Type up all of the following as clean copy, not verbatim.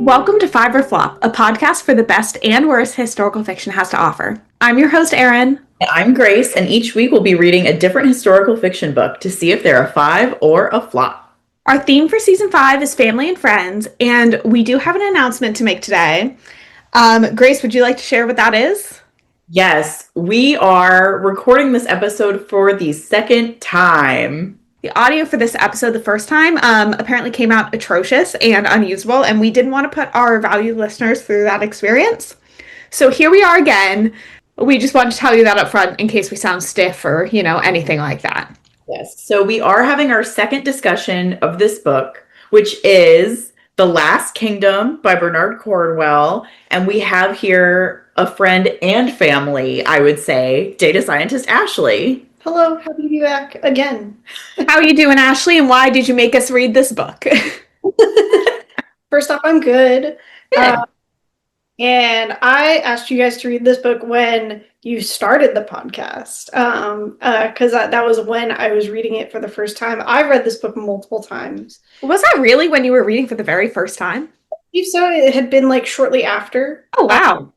Welcome to Five or Flop, a podcast for the best and worst historical fiction has to offer. I'm your host, Erin. I'm Grace, and each week we'll be reading a different historical fiction book to see if they're a five or a flop. Our theme for season 5 is family and friends, and we do have an announcement to make today. Grace, would you like to share what that is? Yes, we are recording this episode for the second time. The audio for this episode the first time apparently came out atrocious and unusable, and we didn't want to put our valued listeners through that experience. So here we are again. We just wanted to tell you that up front in case we sound stiff or, anything like that. Yes, so we are having our second discussion of this book, which is The Last Kingdom by Bernard Cornwell, and we have here a friend and family, I would say, data scientist Ashley. Hello, happy to be back again. How are you doing, Ashley, and why did you make us read this book? First off, I'm good. And I asked you guys to read this book when you started the podcast, because that was when I was reading it for the first time. I've read this book multiple times. Was that really when you were reading for the very first time? I believe so. It had been like shortly after. Oh, wow.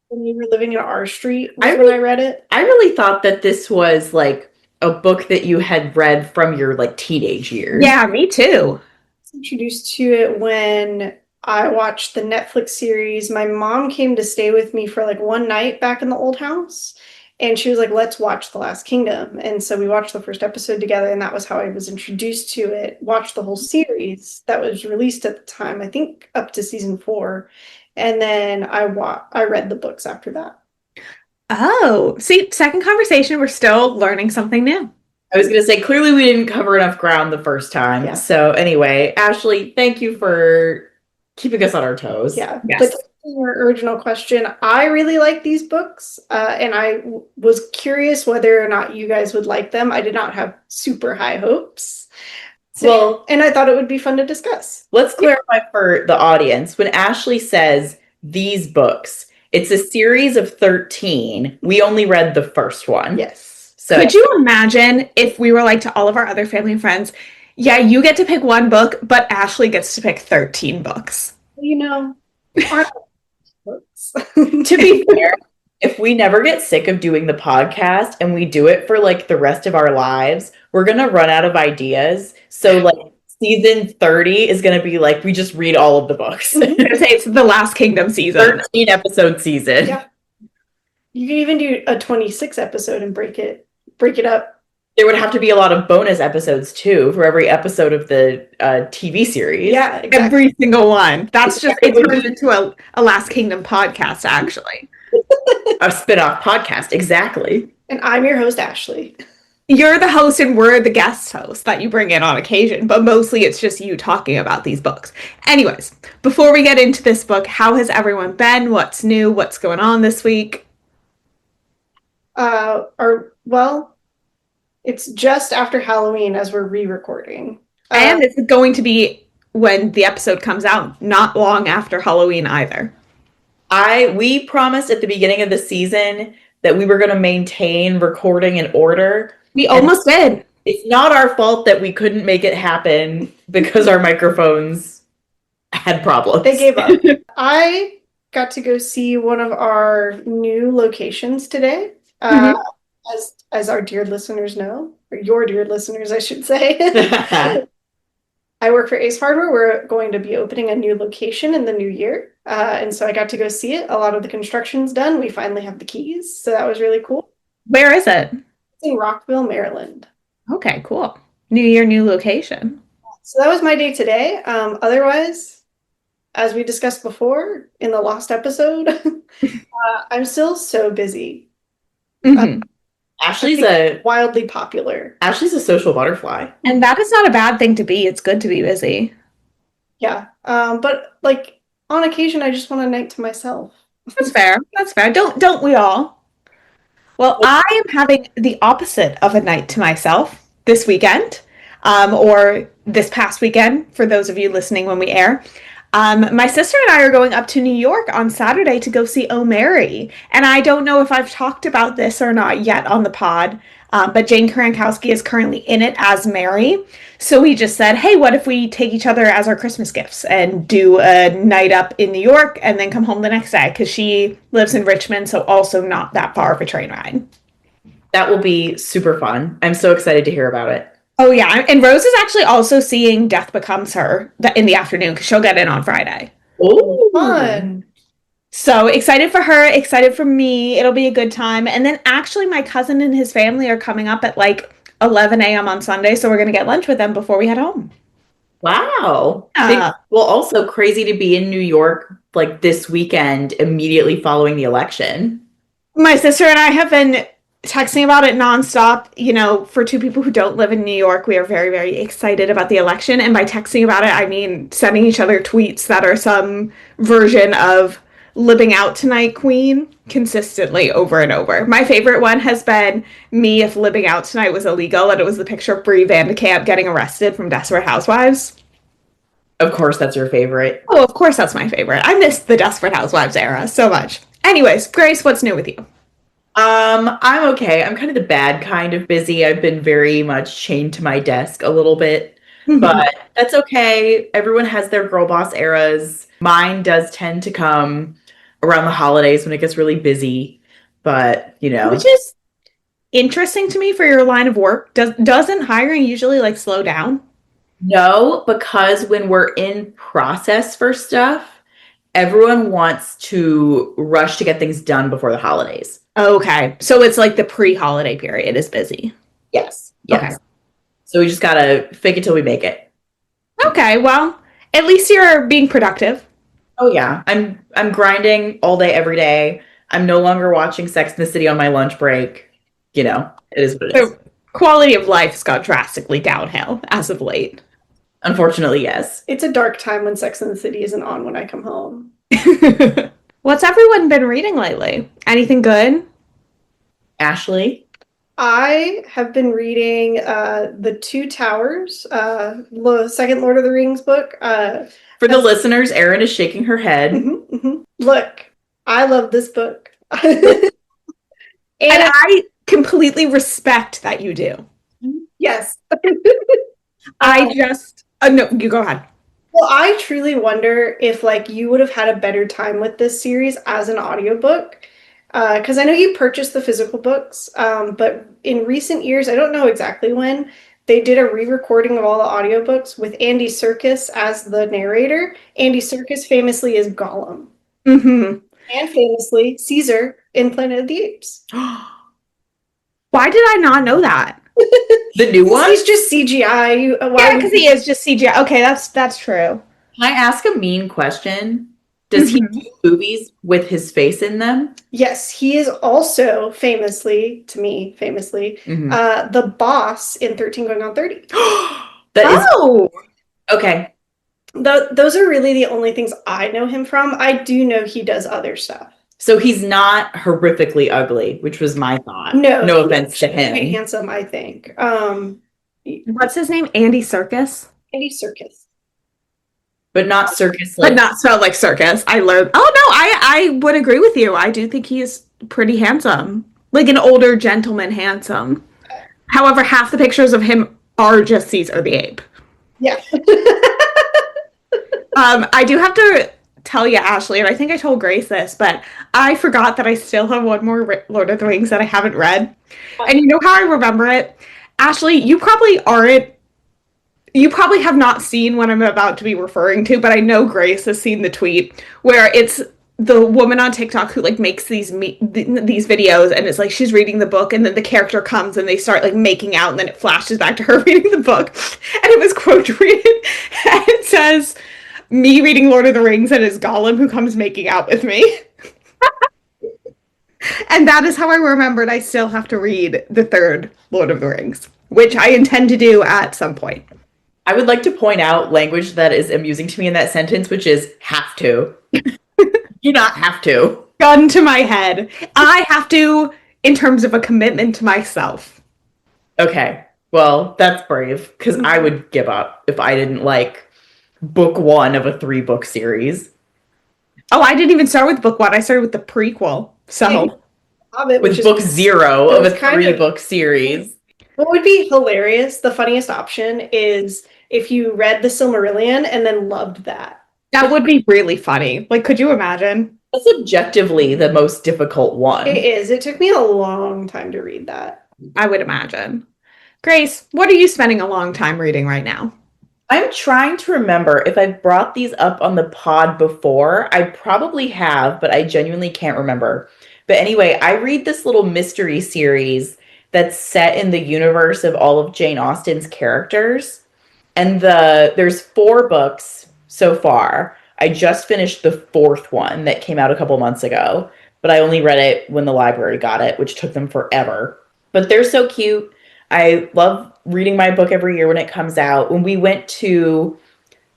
When we were living in R Street when I read it. I really thought that this was like a book that you had read from your like teenage years. Yeah, me too. I was introduced to it when I watched the Netflix series. My mom came to stay with me for like one night back in the old house, and she was like, let's watch The Last Kingdom. And so we watched the first episode together, and that was how I was introduced to it. Watched the whole series that was released at the time, I think up to season 4. And then I read the books after that. Oh, see, second conversation, we're still learning something new. I was going to say, clearly we didn't cover enough ground the first time. Yeah. So anyway, Ashley, thank you for keeping us on our toes. Yeah. Yes. But to your original question, I really like these books, and I was curious whether or not you guys would like them. I did not have super high hopes. And I thought it would be fun to discuss. Let's clarify for the audience. When Ashley says these books, it's a series of 13. We only read the first one. Yes. So could you imagine if we were like to all of our other family and friends, yeah, you get to pick one book, but Ashley gets to pick 13 books. Books. To be fair, if we never get sick of doing the podcast and we do it for like the rest of our lives, we're going to run out of ideas. So like season 30 is going to be like, we just read all of the books. I'm going to say it's the Last Kingdom season. 13 episode season. Yeah. You can even do a 26 episode and break it up. There would have to be a lot of bonus episodes too for every episode of the TV series. Yeah, exactly. Every single one. That's just, it turns into a Last Kingdom podcast, actually. A spin-off podcast, exactly. And I'm your host, Ashley. You're the host and we're the guest host that you bring in on occasion, but mostly it's just you talking about these books. Anyways, before we get into this book, how has everyone been? What's new? What's going on this week? It's just after Halloween as we're re-recording. And it's going to be when the episode comes out, not long after Halloween either. We promised at the beginning of the season that we were going to maintain recording in order. We almost did. It's not our fault that we couldn't make it happen because our microphones had problems. They gave up. I got to go see one of our new locations today. As our dear listeners know, or your dear listeners, I should say. I work for Ace Hardware. We're going to be opening a new location in the new year. And so I got to go see it. A lot of the construction's done. We finally have the keys. So that was really cool. Where is it? It's in Rockville, Maryland. Okay, cool. New year, new location. So that was my day today. Otherwise, as we discussed before in the last episode, I'm still so busy. Mm-hmm. Ashley's wildly popular. Ashley's a social butterfly. And that is not a bad thing to be. It's good to be busy. Yeah. But like on occasion, I just want a night to myself. That's fair. That's fair. Don't we all? Well, I am having the opposite of a night to myself this weekend, or this past weekend, for those of you listening when we air. My sister and I are going up to New York on Saturday to go see Oh Mary. And I don't know if I've talked about this or not yet on the pod, but Jane Karankowski is currently in it as Mary. So we just said, hey, what if we take each other as our Christmas gifts and do a night up in New York and then come home the next day? Because she lives in Richmond, so also not that far of a train ride. That will be super fun. I'm so excited to hear about it. Oh, yeah. And Rose is actually also seeing Death Becomes Her in the afternoon because she'll get in on Friday. Oh, Fun. So excited for her, excited for me. It'll be a good time. And then actually, my cousin and his family are coming up at like 11 a.m. on Sunday. So we're going to get lunch with them before we head home. wow. Well, also crazy to be in New York like this weekend immediately following the election. My sister and I have been texting about it nonstop. You know, for two people who don't live in New York, we are very, very excited about the election. And by texting about it, I mean sending each other tweets that are some version of living out tonight, Queen, consistently over and over. My favorite one has been me if living out tonight was illegal, and it was the picture of Brie Vandekamp getting arrested from Desperate Housewives. Of course, that's your favorite. Oh, of course, that's my favorite. I missed the Desperate Housewives era so much. Anyways, Grace, what's new with you? I'm okay. I'm kind of the bad kind of busy. I've been very much chained to my desk a little bit, but that's okay. Everyone has their girl boss eras. Mine does tend to come around the holidays when it gets really busy, but you know. Which is interesting to me for your line of work. Doesn't hiring usually like slow down? No, because when we're in process for stuff, everyone wants to rush to get things done before the holidays. Okay. So it's like the pre-holiday period is busy. Yes. Yes. Okay. So we just gotta fake it till we make it. Okay, well, at least you're being productive. Oh yeah. I'm grinding all day, every day. I'm no longer watching Sex and the City on my lunch break. You know, it is what it is. So quality of life has gone drastically downhill as of late. Unfortunately, yes. It's a dark time when Sex and the City isn't on when I come home. What's everyone been reading lately? Anything good? Ashley? I have been reading The Two Towers, the second Lord of the Rings book. For the listeners, Erin is shaking her head. Look, I love this book. And I completely respect that you do. Yes. I just... no, you go ahead. Well, I truly wonder if like you would have had a better time with this series as an audiobook. Because I know you purchased the physical books, but in recent years, I don't know exactly when, they did a re-recording of all the audiobooks with Andy Serkis as the narrator. Andy Serkis famously is Gollum. Mm-hmm. And famously Caesar in Planet of the Apes. Why did I not know that? The new one? He's just CGI. Yeah, because he is just CGI. Okay, that's true. Can I ask a mean question? Does he do movies with his face in them? Yes, he is also famously, the boss in 13 Going on 30. That is okay. Those are really the only things I know him from. I do know he does other stuff. So he's not horrifically ugly, which was my thought. No offense to him. Very handsome, I think. What's his name? Andy Serkis? Andy Serkis. But not circus like. But not spelled like circus. I learned. Oh no, I would agree with you. I do think he's pretty handsome. Like an older gentleman handsome. However, half the pictures of him are just Caesar the Ape. Yeah. I do have to tell you, Ashley, and I think I told Grace this, but I forgot that I still have one more Lord of the Rings that I haven't read. And you know how I remember it? Ashley, you probably have not seen what I'm about to be referring to, but I know Grace has seen the tweet where it's the woman on TikTok who like makes these videos, and it's like she's reading the book and then the character comes and they start like making out and then it flashes back to her reading the book, and it was quote tweeted and it says, me reading Lord of the Rings and it's Gollum who comes making out with me. And that is how I remembered I still have to read the third Lord of the Rings, which I intend to do at some point. I would like to point out language that is amusing to me in that sentence, which is have to. You not have to. Gun to my head. I have to in terms of a commitment to myself. Okay. Well, that's brave, because I would give up if I didn't like book one of a 3-book series. Oh, I didn't even start with book one. I started with the prequel. So Hobbit, which With is book 0 so of a it's kind of 3-book series. what would be hilarious. The funniest option is if you read the Silmarillion and then loved that. that would be really funny. Like, could you imagine? That's objectively the most difficult It one. is. It took me a long time to read that. I would imagine. Grace, what are you spending a long time reading right now? I'm trying to remember if I've brought these up on the pod before. I probably have, but I genuinely can't remember. But anyway, I read this little mystery series that's set in the universe of all of Jane Austen's characters. And there's 4 books so far. I just finished the 4th one that came out a couple months ago, but I only read it when the library got it, which took them forever. But they're so cute. I love reading my book every year when it comes out. When we went to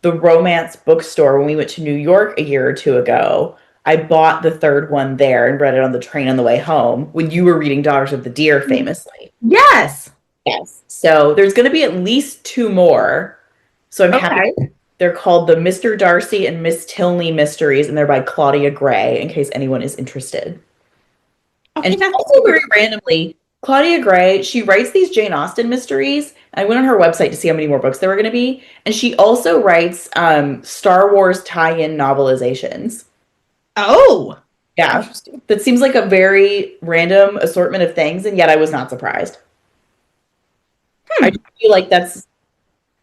the romance bookstore, when we went to New York a year or 2 ago, I bought the 3rd one there and read it on the train on the way home when you were reading Daughters of the Deer famously. Yes. Yes. So there's going to be at least 2 more. So I'm happy. They're called the Mr. Darcy and Miss Tilney Mysteries, and they're by Claudia Gray, in case anyone is interested. Okay, And also very randomly, Claudia Gray, she writes these Jane Austen mysteries. I went on her website to see how many more books there were going to be. And she also writes Star Wars tie-in novelizations. Oh. Yeah. That seems like a very random assortment of things, and yet I was not surprised. I feel like that's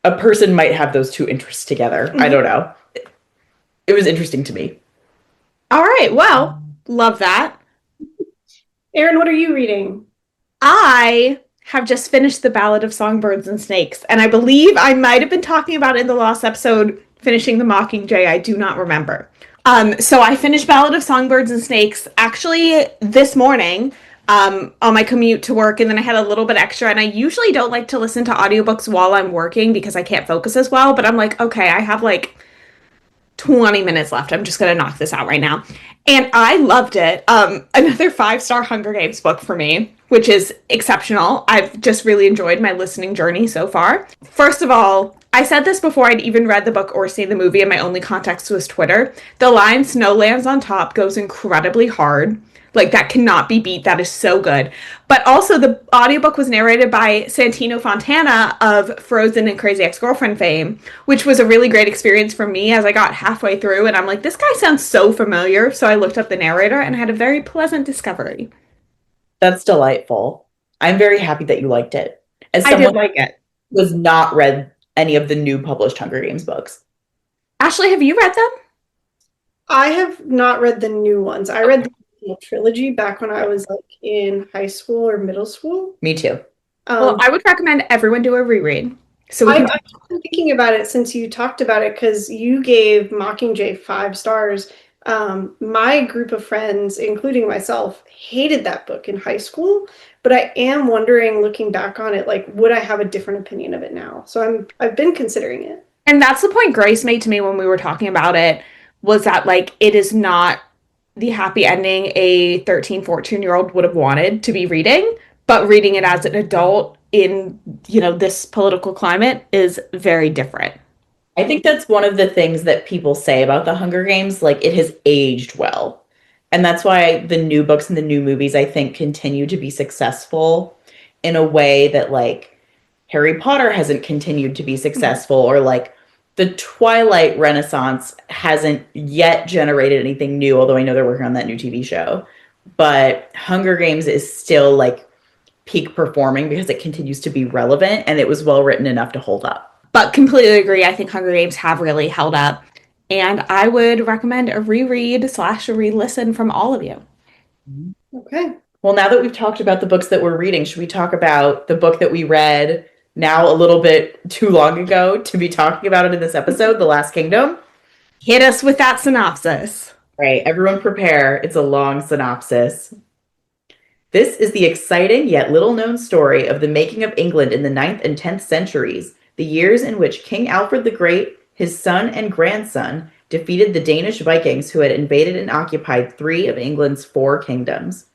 a person might have those 2 interests together. I don't know. It was interesting to me. All right. Well, love that. Erin, what are you reading? I have just finished The Ballad of Songbirds and Snakes, and I believe I might have been talking about it in the last episode, finishing The Mockingjay. I do not remember. So I finished Ballad of Songbirds and Snakes actually this morning on my commute to work, and then I had a little bit extra, and I usually don't like to listen to audiobooks while I'm working because I can't focus as well, but I'm like, okay, I have like 20 minutes left. I'm just going to knock this out right now. And I loved it. Another 5-star Hunger Games book for me, which is exceptional. I've just really enjoyed my listening journey so far. First of all, I said this before I'd even read the book or seen the movie, and my only context was Twitter. The line "Snow lands on top" goes incredibly hard. Like, that cannot be beat. That is so good. But also, the audiobook was narrated by Santino Fontana of Frozen and Crazy Ex-Girlfriend fame, which was a really great experience for me as I got halfway through, and I'm like, this guy sounds so familiar. So I looked up the narrator and had a very pleasant discovery. That's delightful. I'm very happy that you liked it. As I someone did like it. who has not read any of the new published Hunger Games books. Ashley, have you read them? I have not read the new ones. I read the trilogy back when I was like in high school or middle school. Me too. Well, I would recommend everyone do a reread. So I've been thinking about it since you talked about it because you gave Mockingjay 5 stars. My group of friends, including myself, hated that book in high school, but I am wondering, looking back on it, like, would I have a different opinion of it now? So I've been considering it. And that's the point Grace made to me when we were talking about it, was that, like, it is not the happy ending a 13, 14-year-old would have wanted to be reading, but reading it as an adult in, this political climate is very different. I think that's one of the things that people say about the Hunger Games. Like, it has aged well. And that's why the new books and the new movies, I think, continue to be successful in a way that, like, Harry Potter hasn't continued to be successful, or like the Twilight Renaissance hasn't yet generated anything new, although I know they're working on that new TV show. But Hunger Games is still like peak performing because it continues to be relevant, and it was well written enough to hold up. But completely agree. I think Hunger Games have really held up. And I would recommend a reread / a re-listen from all of you. Okay. Well, now that we've talked about the books that we're reading, should we talk about the book that we read now a little bit too long ago to be talking about it in this episode, The Last Kingdom? Hit us with that synopsis. Right, everyone prepare. It's a long synopsis. This is the exciting yet little-known story of the making of England in the 9th and 10th centuries, the years in which King Alfred the Great, his son and grandson, defeated the Danish Vikings who had invaded and occupied 3 of England's 4 kingdoms.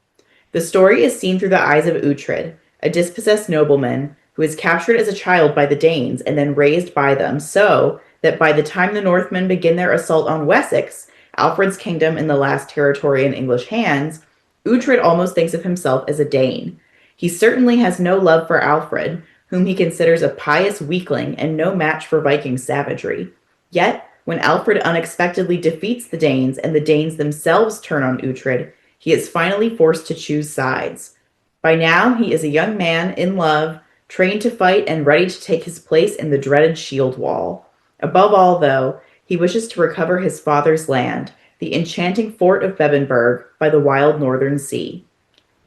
The story is seen through the eyes of Uhtred, a dispossessed nobleman who was captured as a child by the Danes and then raised by them so that by the time the Northmen begin their assault on Wessex, Alfred's kingdom and the last territory in English hands, Uhtred almost thinks of himself as a Dane. He certainly has no love for Alfred, whom he considers a pious weakling and no match for Viking savagery. Yet, when Alfred unexpectedly defeats the Danes and the Danes themselves turn on Uhtred, he is finally forced to choose sides. By now, he is a young man in love, trained to fight and ready to take his place in the dreaded shield wall. Above all, though, he wishes to recover his father's land, the enchanting fort of Bebbanburg by the wild northern sea.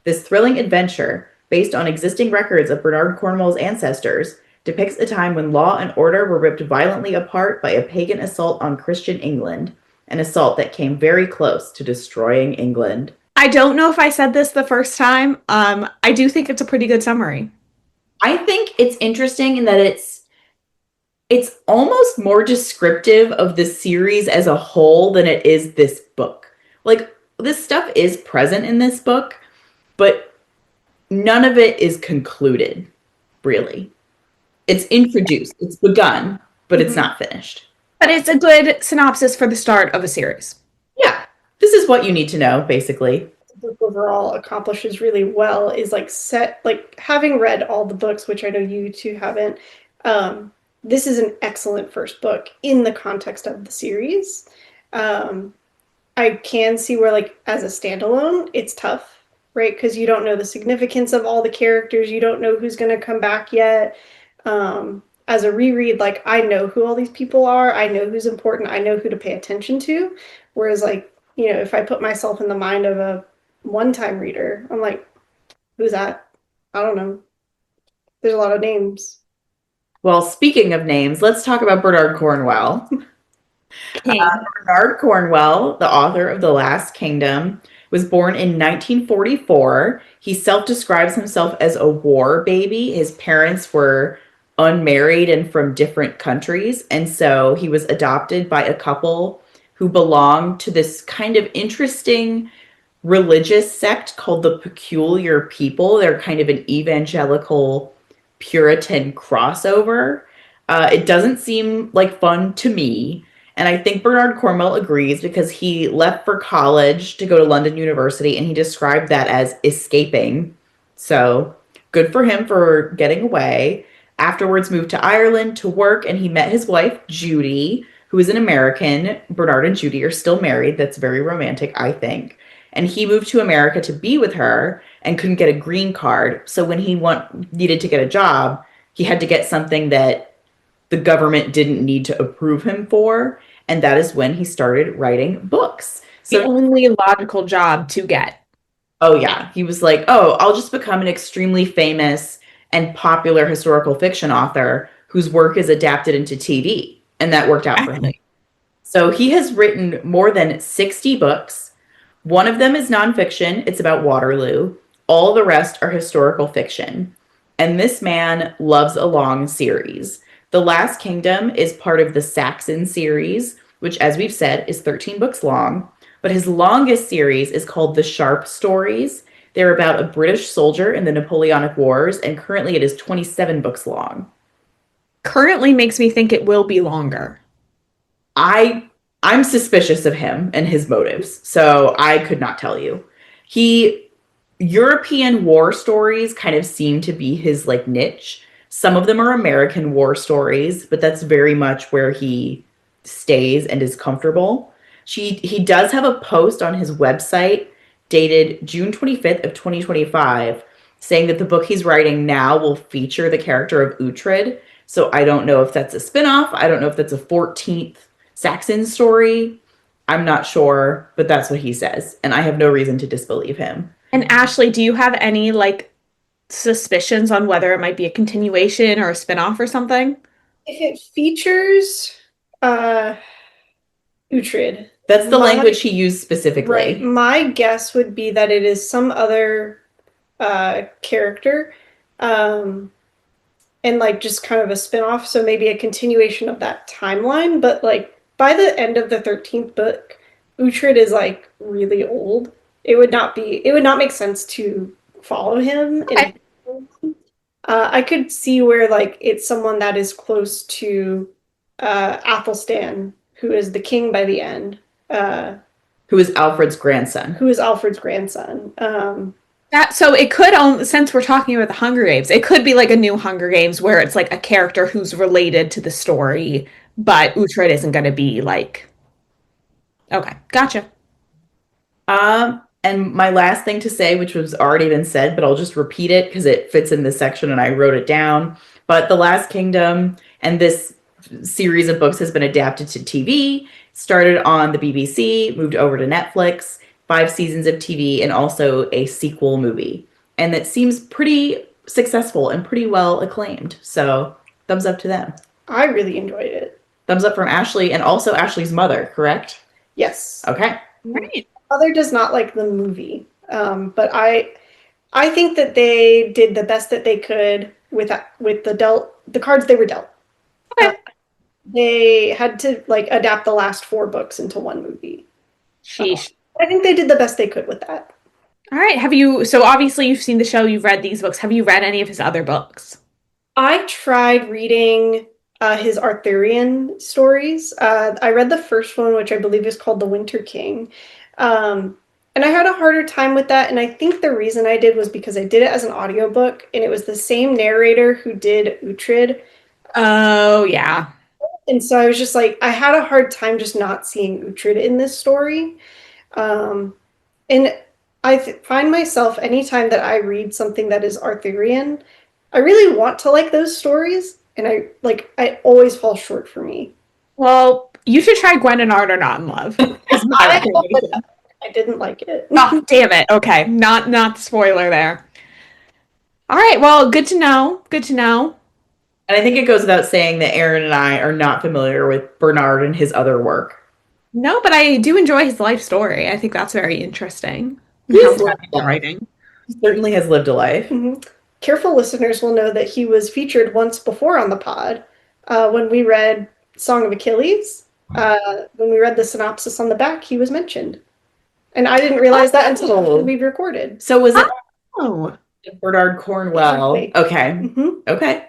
This thrilling adventure, based on existing records of Bernard Cornwell's ancestors, depicts a time when law and order were ripped violently apart by a pagan assault on Christian England, an assault that came very close to destroying England. I don't know if I said this the first time. I do think it's a pretty good summary. I think it's interesting in that it's almost more descriptive of the series as a whole than it is this book. Like, this stuff is present in this book, but none of it is concluded, really. It's introduced, it's begun, but it's not finished. But it's a good synopsis for the start of a series. Yeah, this is what you need to know, basically. The book overall accomplishes really well is having read all the books, which I know you two haven't. This is an excellent first book in the context of the series. I can see where, like, as a standalone, it's tough, right? Because you don't know the significance of all the characters. You don't know who's going to come back yet. As a reread, like, I know who all these people are. I know who's important. I know who to pay attention to. Whereas, like, if I put myself in the mind of a one-time reader, I'm like, who's that? I don't know. There's a lot of names. Well, speaking of names, let's talk about Bernard Cornwell. Bernard Cornwell, the author of The Last Kingdom, was born in 1944. He self-describes himself as a war baby. His parents were unmarried and from different countries, and so he was adopted by a couple who belonged to this kind of interesting religious sect called the Peculiar People. They're kind of an evangelical Puritan crossover. It doesn't seem like fun to me. And I think Bernard Cornwell agrees because he left for college to go to London University and he described that as escaping. So good for him for getting away. Afterwards moved to Ireland to work and he met his wife, Judy, who is an American. Bernard and Judy are still married. That's very romantic, I think. And he moved to America to be with her and couldn't get a green card. So when he needed to get a job, he had to get something that the government didn't need to approve him for. And that is when he started writing books. So the only logical job to get. Oh, yeah. He was like, oh, I'll just become an extremely famous and popular historical fiction author whose work is adapted into TV. And that worked out for him. So he has written more than 60 books. One of them is nonfiction. It's about Waterloo. All the rest are historical fiction. And this man loves a long series. The Last Kingdom is part of the Saxon series, which, as we've said, is 13 books long. But his longest series is called The Sharp Stories. They're about a British soldier in the Napoleonic Wars, and currently it is 27 books long. Currently makes me think it will be longer. I'm suspicious of him and his motives, so I could not tell you. European war stories kind of seem to be his like niche. Some of them are American war stories, but that's very much where he stays and is comfortable. He does have a post on his website dated June 25th of 2025 saying that the book he's writing now will feature the character of Uhtred. So I don't know if that's a spinoff. I don't know if that's a 14th Saxon story. I'm not sure, but that's what he says. And I have no reason to disbelieve him. And Ashley, do you have any suspicions on whether it might be a continuation or a spinoff or something? If it features Uhtred. That's the language he used specifically. Right. My guess would be that it is some other character. And just kind of a spin-off, so maybe a continuation of that timeline. But by the end of the 13th book, Uhtred is really old. It would not make sense to follow him. Okay. I could see where it's someone that is close to Athelstan, who is the king by the end, Who is Alfred's grandson. who is Alfred's grandson. So it could only, since we're talking about the Hunger Games, it could be like a new Hunger Games where it's like a character who's related to the story, but Uhtred isn't going to be like. Okay, gotcha. And my last thing to say, which was already been said, but I'll just repeat it because it fits in this section and I wrote it down. But The Last Kingdom and this series of books has been adapted to TV, started on the BBC, moved over to Netflix, 5 seasons of TV, and also a sequel movie. And that seems pretty successful and pretty well acclaimed. So thumbs up to them. I really enjoyed it. Thumbs up from Ashley and also Ashley's mother, correct? Yes. Okay. Right. Mother does not like the movie, but I think that they did the best that they could with the cards they were dealt. Okay. They had to like adapt the last 4 books into one movie. Sheesh. I think they did the best they could with that. All right. So obviously you've seen the show, you've read these books. Have you read any of his other books? I tried reading his Arthurian stories. I read the first one, which I believe is called The Winter King. And I had a harder time with that. And I think the reason I did was because I did it as an audiobook and it was the same narrator who did Uhtred. Oh, yeah. And so I was just like, I had a hard time just not seeing Uhtred in this story. And I find myself anytime that I read something that is Arthurian, I really want to like those stories. And I always fall short for me. Well, you should try Gwen and Art Are Not in Love. Is my recommendation. I didn't like it. Oh, damn it. Okay. Not the spoiler there. All right. Well, good to know. Good to know. And I think it goes without saying that Aaron and I are not familiar with Bernard and his other work. No, but I do enjoy his life story. I think that's very interesting. He's Writing. He certainly has lived a life. Mm-hmm. Careful listeners will know that he was featured once before on the pod when we read Song of Achilles. When we read the synopsis on the back, he was mentioned. And I didn't realize that until we recorded. So was it Oh. Bernard Cornwell? Exactly. Okay. Mm-hmm. Okay.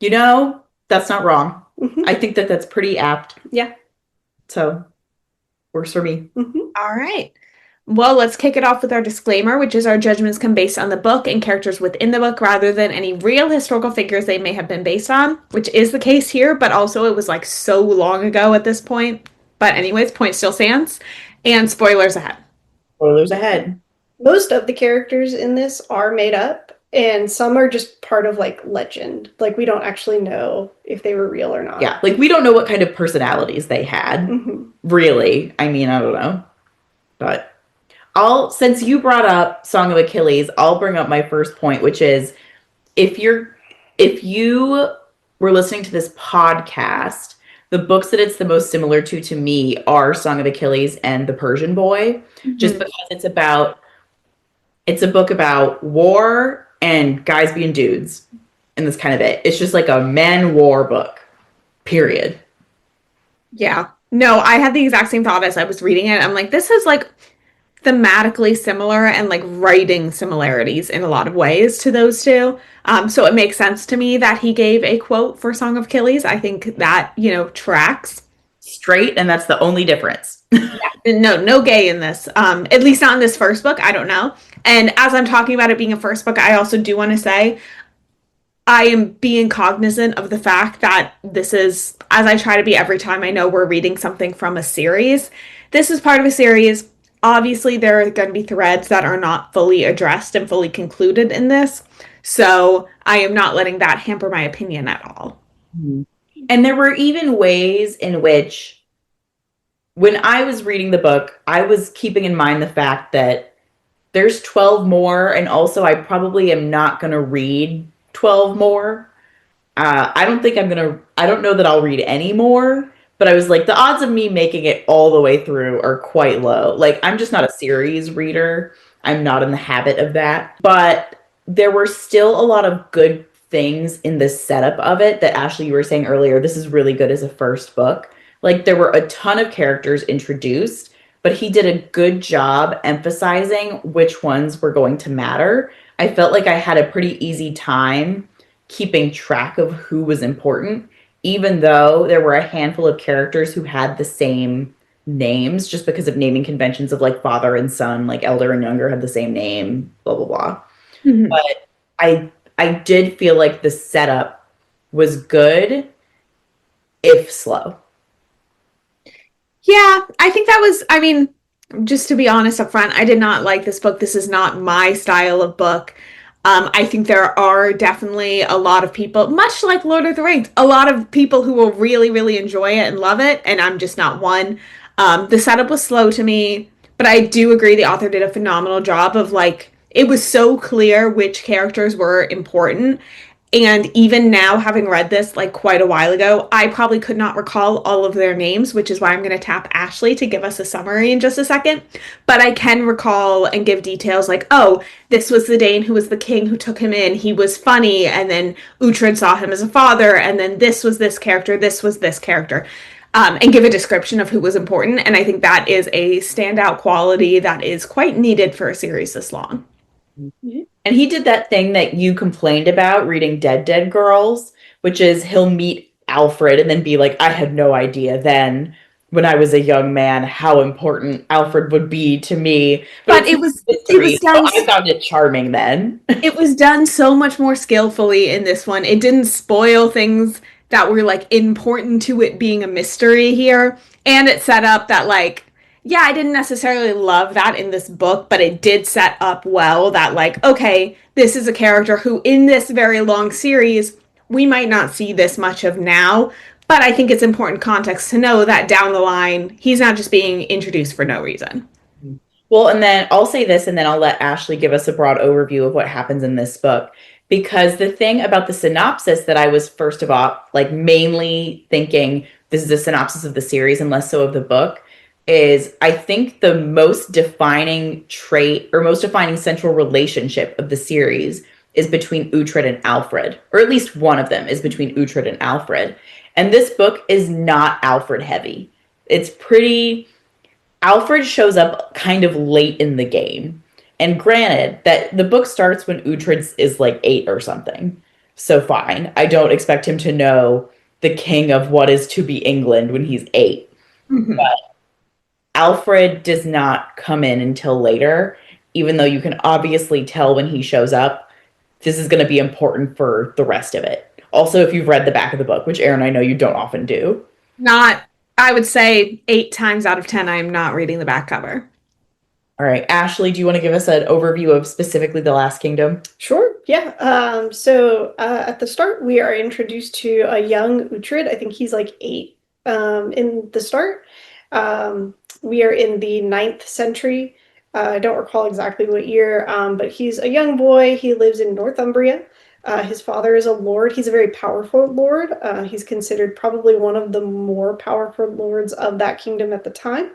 You know, that's not wrong. Mm-hmm. I think that that's pretty apt. Yeah. So works for me. Mm-hmm. All right. Well, let's kick it off with our disclaimer, which is our judgments come based on the book and characters within the book rather than any real historical figures they may have been based on, which is the case here, but also it was like so long ago at this point. But anyways, point still stands. And spoilers ahead. Spoilers ahead. Most of the characters in this are made up, and some are just part of like legend. Like we don't actually know if they were real or not. Yeah. Like we don't know what kind of personalities they had. Mm-hmm. Really. I mean, I don't know. But since you brought up Song of Achilles, I'll bring up my first point, which is if you were listening to this podcast, the books that it's the most similar to me are Song of Achilles and The Persian Boy, Mm-hmm. just because it's a book about war and guys being dudes. And that's kind of it. It's just like a men war book, period. Yeah. No, I had the exact same thought as I was reading it. I'm like, this is like thematically similar and like writing similarities in a lot of ways to those two. So it makes sense to me that he gave a quote for Song of Achilles. I think that, tracks. Straight, and that's the only difference. No gay in this. At least not in this first book. I don't know. And as I'm talking about it being a first book, I also do want to say I am being cognizant of the fact that this is, as I try to be every time I know we're reading something from a series, this is part of a series. Obviously, there are going to be threads that are not fully addressed and fully concluded in this. So I am not letting that hamper my opinion at all. Mm-hmm. And there were even ways in which, when I was reading the book, I was keeping in mind the fact that there's 12 more, and also I probably am not going to read 12 more. I don't know that I'll read any more, but I was like, the odds of me making it all the way through are quite low. Like, I'm just not a series reader. I'm not in the habit of that. But there were still a lot of good things in the setup of it that Ashley, you were saying earlier, this is really good as a first book. Like, there were a ton of characters introduced, but he did a good job emphasizing which ones were going to matter. I felt like I had a pretty easy time keeping track of who was important. even though there were a handful of characters who had the same names just because of naming conventions of like father and son, like elder and younger had the same name, blah blah blah. Mhm. But I did feel like the setup was good if slow. Yeah, I think that was, I mean, just to be honest up front, I did not like this book. This is not my style of book. I think there are definitely a lot of people, much like Lord of the Rings, a lot of people who will really, really enjoy it and love it, and I'm just not one. The setup was slow to me, but I do agree the author did a phenomenal job of like, it was so clear which characters were important. And even now, having read this like quite a while ago, I probably could not recall all of their names, which is why I'm going to tap Ashley to give us a summary in just a second. But I can recall and give details like, oh, this was the Dane who was the king who took him in. He was funny. And then Uhtred saw him as a father. And then this was this character. This was this character. And give a description of who was important. And I think that is a standout quality that is quite needed for a series this long. And he did that thing that you complained about reading Dead Girls, which is he'll meet Alfred and then be like, I had no idea then when I was a young man how important Alfred would be to me. But But it's it was it mystery. was So done I found it charming then. it was done so much more skillfully in this one. It didn't spoil things that were like important to it being a mystery here. And it set up that like, yeah, I didn't necessarily love that in this book, but it did set up well that like, okay, this is a character who in this very long series we might not see this much of now, but I think it's important context to know that down the line he's not just being introduced for no reason. Well, and then I'll say this, and then I'll let Ashley give us a broad overview of what happens in this book. Because the thing about the synopsis that I was first of all, like mainly thinking this is a synopsis of the series and less so of the book, is I think the most defining trait or most defining central relationship of the series is between Uhtred and Alfred, or at least one of them is between Uhtred and Alfred. And this book is not Alfred heavy. It's pretty Alfred shows up kind of late in the game. And granted that the book starts when Uhtred is like 8 or something. So fine. I don't expect him to know the king of what is to be England when he's 8. Mm-hmm. But Alfred does not come in until later, even though you can obviously tell when he shows up, this is going to be important for the rest of it. Also, if you've read the back of the book, which Aaron, I know you don't often do. Not, I would say 8 times out of 10, I am not reading the back cover. All right, Ashley, do you want to give us an overview of specifically The Last Kingdom? Sure, yeah. At the start, we are introduced to a young Uhtred. I think he's like 8 in the start. We are in the 9th century. I don't recall exactly what year, but he's a young boy. He lives in Northumbria. His father is a lord. He's a very powerful lord. He's considered probably one of the more powerful lords of that kingdom at the time.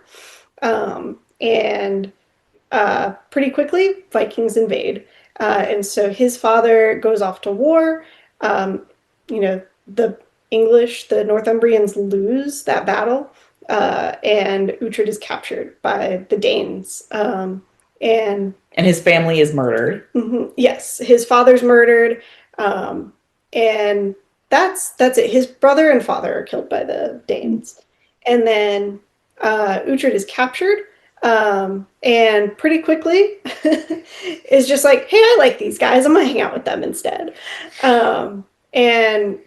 And Pretty quickly, Vikings invade. And so his father goes off to war. Um, the English, the Northumbrians lose that battle, and Uhtred is captured by the Danes. And And his family is murdered. Yes, his father's murdered, and that's it. His brother and father are killed by the Danes, and then Uhtred is captured, and pretty quickly is just like, "Hey, I like these guys. I'm gonna hang out with them instead," and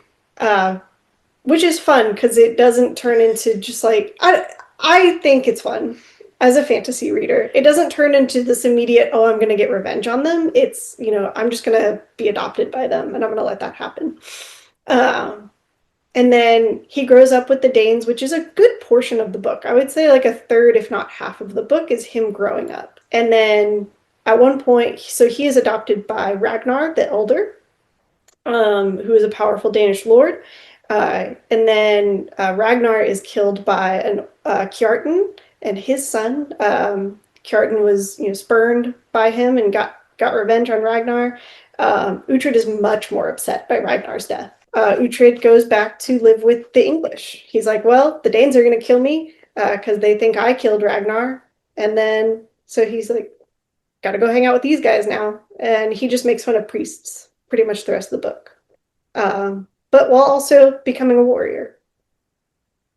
which is fun because it doesn't turn into just like I think it's fun as a fantasy reader. It doesn't turn into this immediate, oh, I'm going to get revenge on them. It's, I'm just going to be adopted by them and I'm going to let that happen. And then he grows up with the Danes, which is a good portion of the book. I would say like a third, if not half of the book is him growing up. And then at one point, so he is adopted by Ragnar the Elder, who is a powerful Danish lord. And then Ragnar is killed by an Kjartan and his son. Kjartan was, spurned by him and got revenge on Ragnar. Uhtred is much more upset by Ragnar's death. Uhtred goes back to live with the English. He's like, well, the Danes are going to kill me because they think I killed Ragnar. And then, so he's like, got to go hang out with these guys now. And he just makes fun of priests pretty much the rest of the book. but while also becoming a warrior.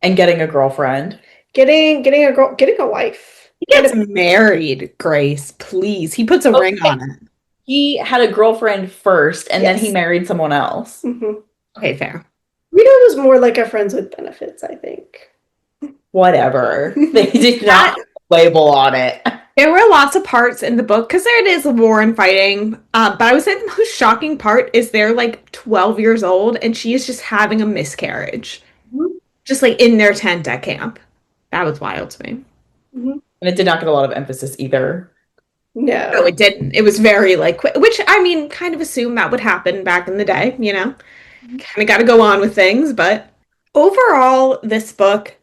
And getting a girlfriend. Getting a wife. He gets married, Grace, please. He puts a ring Okay. on it. He had a girlfriend first, and then he Yes. married someone else. Mm-hmm. Okay, fair. Rita was more like a friends with benefits, I think. Whatever. They did not put a label on it. There were lots of parts in the book because there it is war and fighting. But I would say the most shocking part is they're like 12 years old and she is just having a miscarriage, just like in their tent at camp. That was wild to me. Mm-hmm. And it did not get a lot of emphasis either. No, No. it didn't. It was very like quick, which I mean, kind of assumed that would happen back in the day, you know? Kind of got to go on with things. But overall, this book,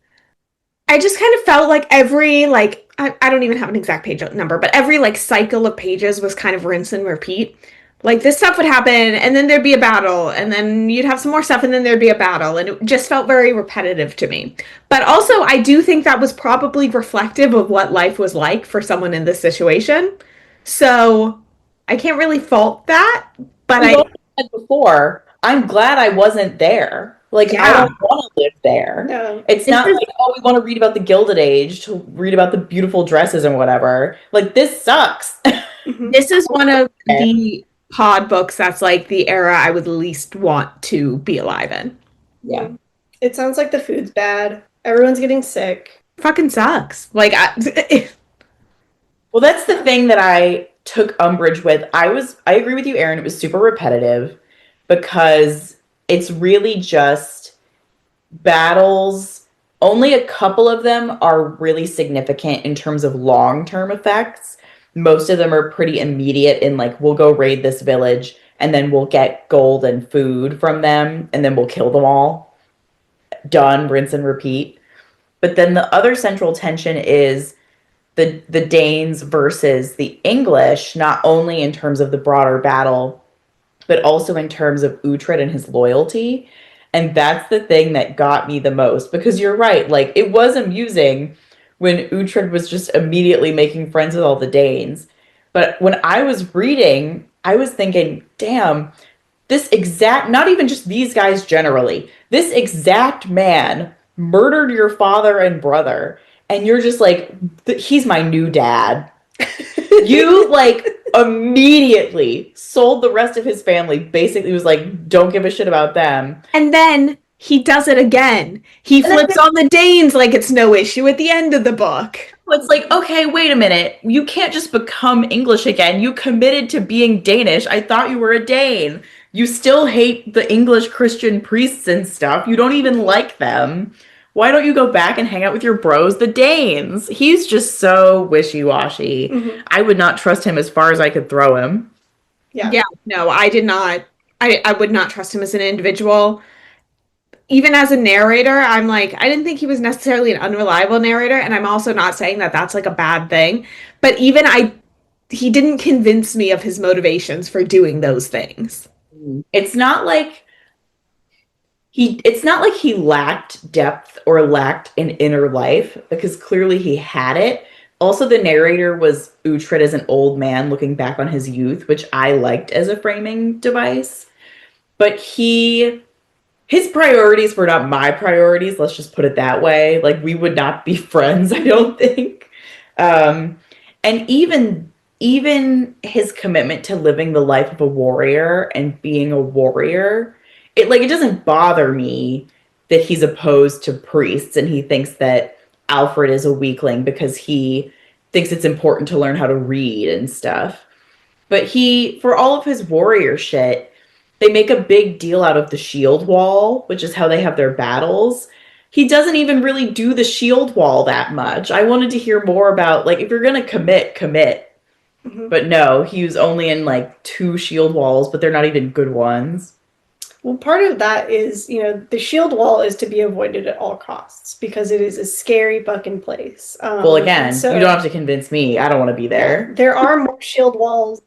I just kind of felt like every like I don't even have an exact page number, but every like cycle of pages was kind of rinse and repeat. Like this stuff would happen and then there'd be a battle and then you'd have some more stuff and then there'd be a battle and it just felt very repetitive to me. But also I do think that was probably reflective of what life was like for someone in this situation. So I can't really fault that, but We both said before, I'm glad I wasn't there. Like, I Yeah. don't want to live there. No. It's not like, oh, we want to read about the Gilded Age, to read about the beautiful dresses and whatever. Like, this sucks. Mm-hmm. this is one of the pod books that's like the era I would least want to be alive in. Yeah. It sounds like the food's bad. Everyone's getting sick. Fucking sucks. Like Well, that's the thing that I took umbrage with. I agree with you, Erin. It was super repetitive because it's really just battles. Only a couple of them are really significant in terms of long-term effects. Most of them are pretty immediate in like, we'll go raid this village and then we'll get gold and food from them and then we'll kill them all. Done, rinse and repeat. But then the other central tension is the Danes versus the English, not only in terms of the broader battle, but also in terms of Uhtred and his loyalty. And that's the thing that got me the most, because you're right, like it was amusing when Uhtred was just immediately making friends with all the Danes. But when I was reading, I was thinking, damn, this exact, not even just these guys generally, this exact man murdered your father and brother. And you're just like, he's my new dad. You like immediately sold the rest of his family. Basically, was like, don't give a shit about them. and then he does it again. He flips on the Danes like it's no issue at the end of the book. It's like, okay, wait a minute. You can't just become English again. You committed to being Danish. I thought you were a Dane. You still hate the English Christian priests and stuff. You don't even like them. Why don't you go back and hang out with your bros, the Danes? He's just so wishy-washy. Mm-hmm. I would not trust him as far as I could throw him. Yeah. No, I did not. I would not trust him as an individual. Even as a narrator, I'm like, I didn't think he was necessarily an unreliable narrator, and I'm also not saying that that's like a bad thing. But he didn't convince me of his motivations for doing those things. It's not like he lacked depth or lacked an inner life, because clearly he had it. Also, the narrator was Uhtred as an old man looking back on his youth, which I liked as a framing device. But his priorities were not my priorities, let's just put it that way. Like, we would not be friends, I don't think. And even his commitment to living the life of a warrior and being a warrior, it doesn't bother me that he's opposed to priests and he thinks that Alfred is a weakling because he thinks it's important to learn how to read and stuff. But for all of his warrior shit, they make a big deal out of the shield wall, which is how they have their battles. He doesn't even really do the shield wall that much. I wanted to hear more about, like, if you're going to commit. Mm-hmm. But no, he was only in, like, 2 shield walls, but they're not even good ones. Well, part of that is, the shield wall is to be avoided at all costs because it is a scary fucking place. Well, again, you don't have to convince me. I don't want to be there. There are more shield walls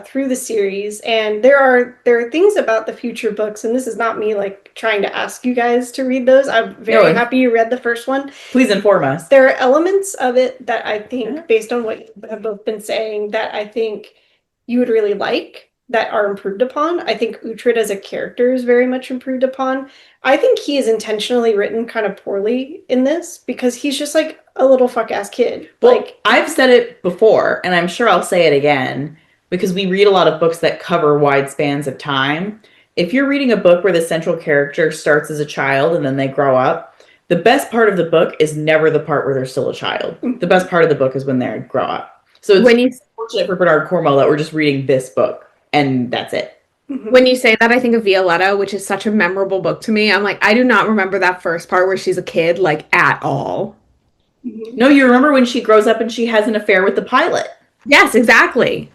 through the series, and there are things about the future books, and this is not me like trying to ask you guys to read those. I'm very happy you read the first one. Please inform us. There are elements of it that I think, based on what you have both been saying, that I think you would really like. that are improved upon. I think Uhtred as a character is very much improved upon. I think he is intentionally written kind of poorly in this because he's just like a little fuck ass kid. Well, Like, I've said it before, and I'm sure I'll say it again, because we read a lot of books that cover wide spans of time. If you're reading a book where the central character starts as a child and then they grow up, the best part of the book is never the part where they're still a child. The best part of the book is when they grow up. So it's When you fortunate for Bernard Cornwell that we're just reading this book, and that's it. when you say that, I think of Violetta, which is such a memorable book to me. I'm like, I do not remember that first part where she's a kid, like at all. No, you remember when she grows up and she has an affair with the pilot. Yes, exactly.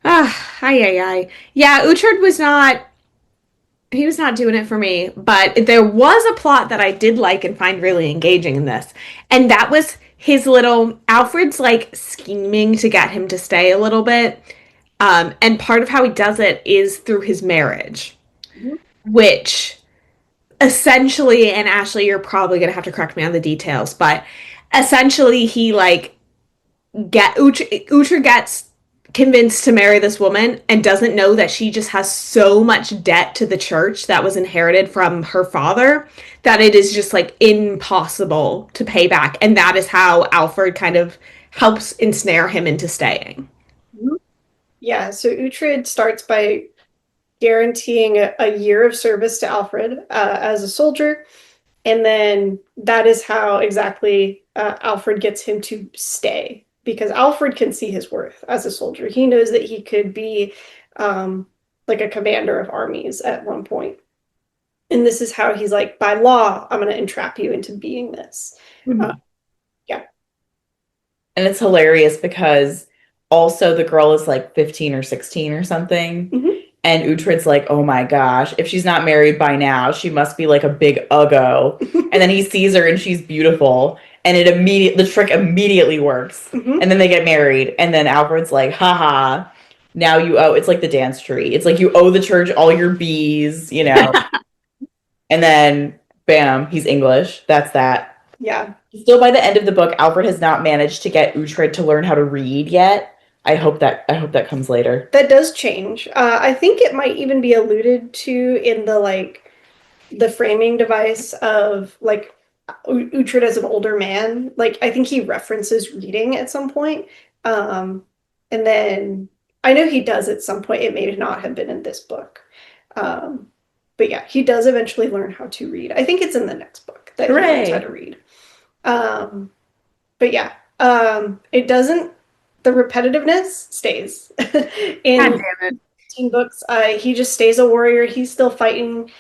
Ah, ay. Yeah, Uhtred was not he was not doing it for me, but there was a plot that I did like and find really engaging in this. And that was his little Alfred's like scheming to get him to stay a little bit. And part of how he does it is through his marriage, which essentially, and Ashley, you're probably gonna have to correct me on the details, but essentially he like Uhtred gets convinced to marry this woman and doesn't know that she just has so much debt to the church that was inherited from her father that it is just like impossible to pay back. And that is how Alfred kind of helps ensnare him into staying. yeah, so Uhtred starts by guaranteeing a year of service to Alfred as a soldier. And then that is how exactly Alfred gets him to stay because Alfred can see his worth as a soldier. He knows that he could be like a commander of armies at one point. And this is how he's like, by law, I'm going to entrap you into being this. Mm-hmm. Yeah. And it's hilarious because also the girl is like 15 or 16 or something. Mm-hmm. And Uhtred's like, oh my gosh, if she's not married by now, she must be like a big uggo. And then he sees her and she's beautiful. And the trick immediately works. Mm-hmm. And then they get married. And then Alfred's like, haha, now you owe, it's like the dance tree. It's like you owe the church all your bees, you know. And then, bam, he's English. That's that. Yeah. Still, by the end of the book, Alfred has not managed to get Uhtred to learn how to read yet. I hope that comes later. That does change. I think it might even be alluded to in the framing device of like Uhtred as an older man. Like I think he references reading at some point. And then I know he does at some point. It may not have been in this book. But yeah, he does eventually learn how to read. I think it's in the next book that Hooray. he learns how to read. But yeah, it doesn't. The repetitiveness stays in 15 books. He just stays a warrior. He's still fighting.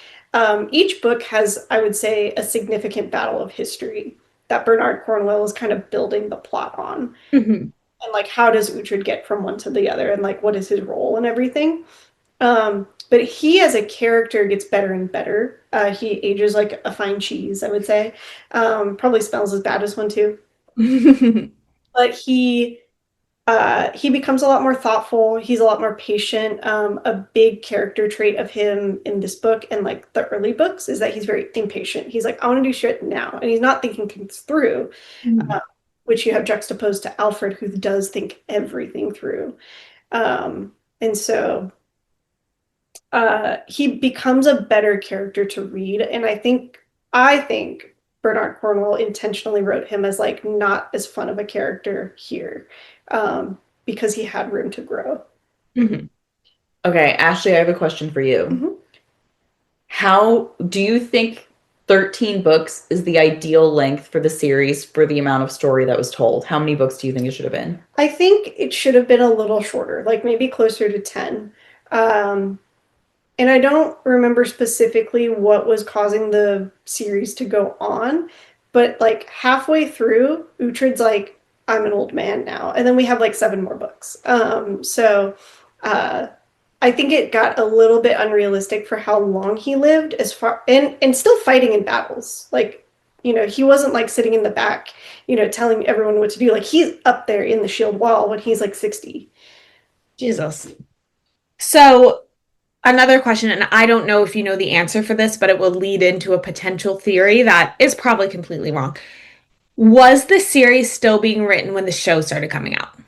Each book has, I would say, a significant battle of history that Bernard Cornwell is kind of building the plot on. Mm-hmm. And like, how does Uhtred get from one to the other, and like, what is his role and everything. But he as a character gets better and better. He ages like a fine cheese, I would say. Probably smells as bad as one too. But he becomes a lot more thoughtful. He's a lot more patient. A big character trait of him in this book and like the early books is that he's very impatient. He's like, I want to do shit now. And he's not thinking things through, which you have juxtaposed to Alfred, who does think everything through. And so he becomes a better character to read. And I think Bernard Cornwell intentionally wrote him as like not as fun of a character here. Because he had room to grow. Mm-hmm. Okay, Ashley, I have a question for you. Mm-hmm. How do you think 13 books is the ideal length for the series for the amount of story that was told? How many books do you think it should have been? I think it should have been a little shorter, like maybe closer to 10. And I don't remember specifically what was causing the series to go on, but like halfway through, Uhtred's like, I'm an old man now. And then we have like 7 more books. So I think it got a little bit unrealistic for how long he lived as far and still fighting in battles. Like, you know, he wasn't like sitting in the back, you know, telling everyone what to do. Like he's up there in the shield wall when he's like 60. Jesus. So another question, and I don't know if you know the answer for this, but it will lead into a potential theory that is probably completely wrong. Was the series still being written when the show started coming out?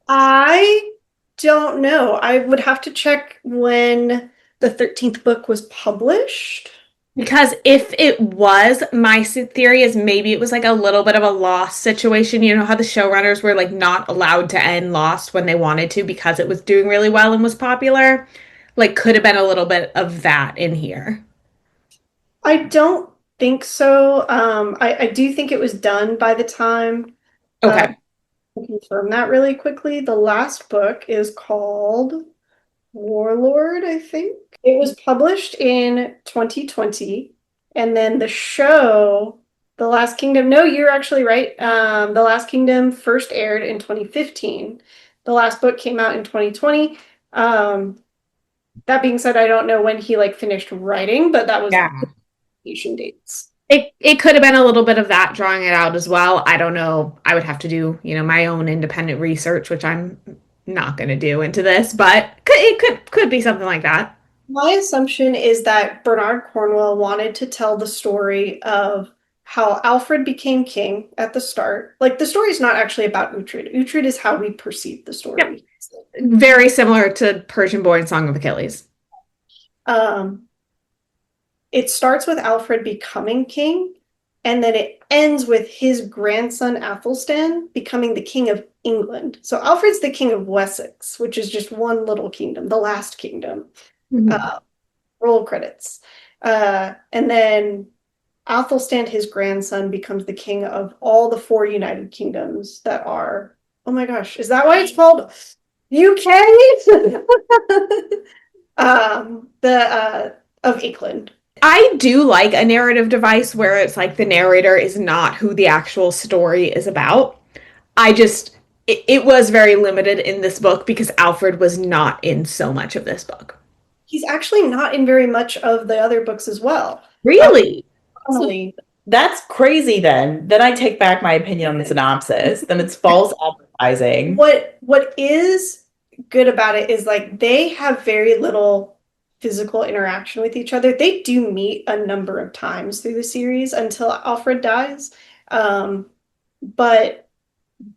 I don't know. I would have to check when the 13th book was published. Because if it was, my theory is maybe it was like a little bit of a Lost situation. You know how the showrunners were like not allowed to end Lost when they wanted to because it was doing really well and was popular? Like, could have been a little bit of that in here. I don't think so. I do think it was done by the time. Okay. I'll confirm that really quickly. The last book is called Warlord, I think. It was published in 2020, and then the show, The Last Kingdom. No, you're actually right. The Last Kingdom first aired in 2015. The last book came out in 2020. That being said, I don't know when he like finished writing, but that was Yeah. publication dates. It could have been a little bit of that drawing it out as well. I don't know. I would have to do, my own independent research, which I'm not going to do into this, but it could be something like that. My assumption is that Bernard Cornwell wanted to tell the story of how Alfred became king at the start. Like the story is not actually about Uhtred. Uhtred is how we perceive the Yep. story. Very similar to Persian Boy and Song of Achilles. Um, it starts with Alfred becoming king, and then it ends with his grandson Athelstan becoming the king of England. So Alfred's the king of Wessex, which is just one little kingdom, the last kingdom. Mhm. Roll credits. And then Athelstan, his grandson, becomes the king of all the four United Kingdoms that are. Oh my gosh, is that why it's called UK? The of England. I do like a narrative device where it's like the narrator is not who the actual story is about. It was very limited in this book because Alfred was not in so much of this book. He's actually not in very much of the other books as well. Really? Finally, That's crazy then. Then I take back my opinion on the synopsis. Then it's false advertising. what is good about it is like they have very little physical interaction with each other. They do meet a number of times through the series until Alfred dies. But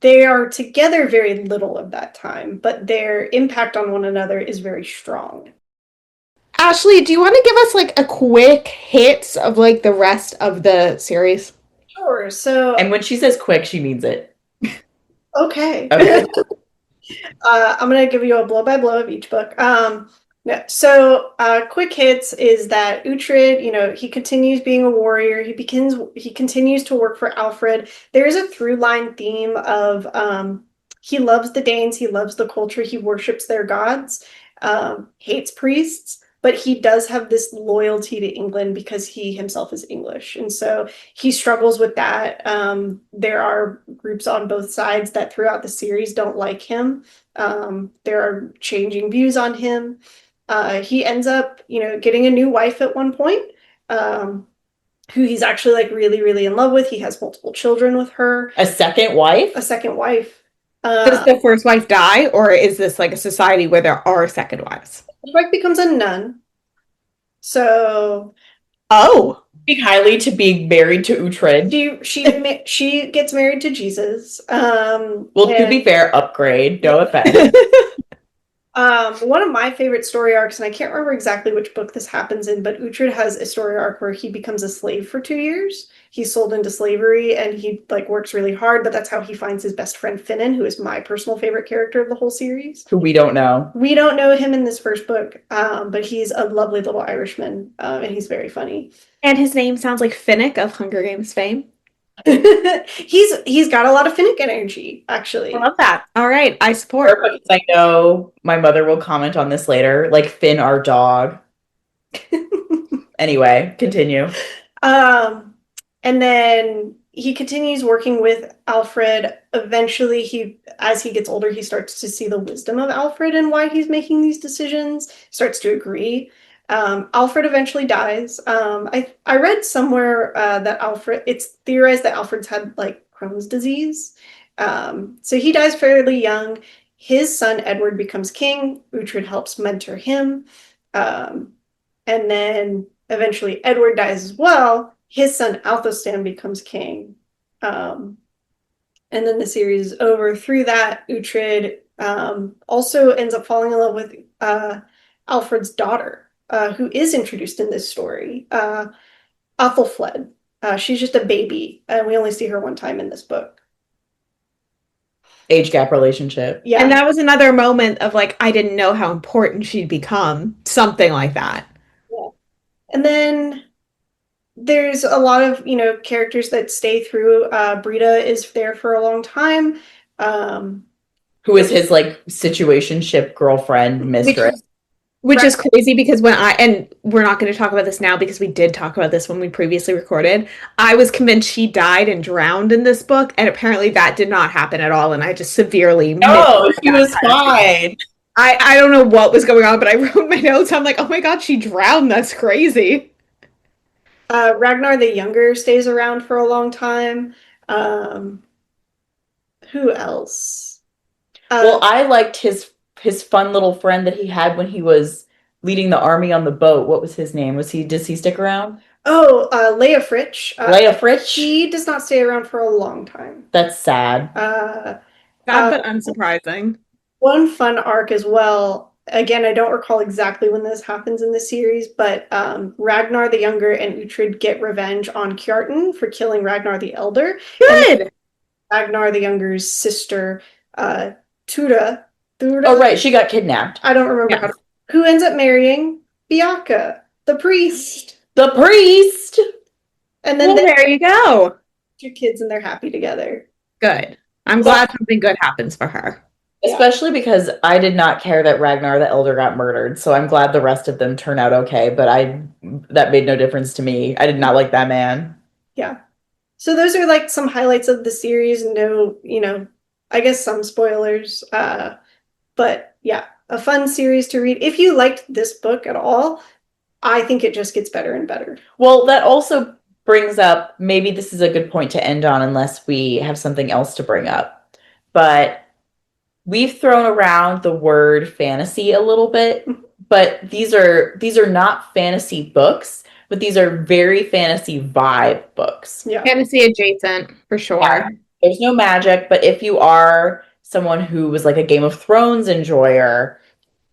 they are together very little of that time, but their impact on one another is very strong. Ashley, do you want to give us like a quick hits of like the rest of the series? Sure. So, And when she says quick, she means it. okay. Okay. I'm going to give you a blow by blow of each book. Yeah, so quick hits is that Uhtred, he continues being a warrior. He continues to work for Alfred. There is a through line theme of he loves the Danes, he loves the culture, he worships their gods, hates priests, but he does have this loyalty to England because he himself is English. And so he struggles with that. There are groups on both sides that throughout the series don't like him. There are changing views on him. He ends up, getting a new wife at one point, who he's actually like really, really in love with. He has multiple children with her. A second wife? A second wife. Does the first wife die, or is this like a society where there are second wives? His wife becomes a nun. So, Oh, Speak highly to being married to Uhtred. she gets married to Jesus. Well, to be fair, upgrade. No offense. One of my favorite story arcs, and I can't remember exactly which book this happens in, but Uhtred has a story arc where he becomes a slave for 2 years. He's sold into slavery and he like works really hard, but that's how he finds his best friend Finnan, who is my personal favorite character of the whole series. Who we don't know. We don't know him in this first book, but he's a lovely little Irishman, and he's very funny. and his name sounds like Finnick of Hunger Games fame. He's got a lot of Finnick energy, actually. I love that. All right, I support. Because I know my mother will comment on this later, like Finn, our dog. Anyway, continue. And then he continues working with Alfred. Eventually, as he gets older, he starts to see the wisdom of Alfred and why he's making these decisions, starts to agree. Alfred eventually dies. I read somewhere that it's theorized that Alfred's had like Crohn's disease. So he dies fairly young. His son Edward becomes king. Uhtred helps mentor him. And then eventually Edward dies as well. His son Athelstan becomes king. And then the series is over. Through that, Uhtred Also ends up falling in love with Alfred's daughter, who is introduced in this story, Athelflaed. She's just a baby, and we only see her one time in this book. Age gap relationship. Yeah. And that was another moment of like, I didn't know how important she'd become. Something like that. Yeah. And then there's a lot of, characters that stay through. Brita is there for a long time. Who is his like situationship girlfriend, mistress. Which is crazy because and we're not going to talk about this now because we did talk about this when we previously recorded. I was convinced she died and drowned in this book, and apparently that did not happen at all. And I just severely No, she was fine. I don't know what was going on, but I wrote my notes. I'm like, oh my God, she drowned. That's crazy. Ragnar the Younger stays around for a long time. Who else? Well, I liked his fun little friend that he had when he was leading the army on the boat. What was his name? Does he stick around? Oh, Leia Fritsch. Leia Fritsch? She does not stay around for a long time. That's sad. Sad but unsurprising. One fun arc as well. Again, I don't recall exactly when this happens in the series, but Ragnar the Younger and Uhtred get revenge on Kjartan for killing Ragnar the Elder. Good. Ragnar the Younger's sister, Tura. Oh, right. She got kidnapped. I don't remember who ends up marrying Biaka, the priest. The priest! And then there you go. 2 kids and they're happy together. Good. I'm glad something good happens for her. Especially because I did not care that Ragnar the Elder got murdered, so I'm glad the rest of them turn out okay, but that made no difference to me. I did not like that man. Yeah. So those are like some highlights of the series. No, I guess some spoilers. But yeah, a fun series to read. If you liked this book at all, I think it just gets better and better. Well, that also brings up, maybe this is a good point to end on unless we have something else to bring up. But we've thrown around the word fantasy a little bit, but these are not fantasy books, but these are very fantasy vibe books. Yeah. Fantasy adjacent, for sure. Yeah. There's no magic, but if you are someone who was like a Game of Thrones enjoyer,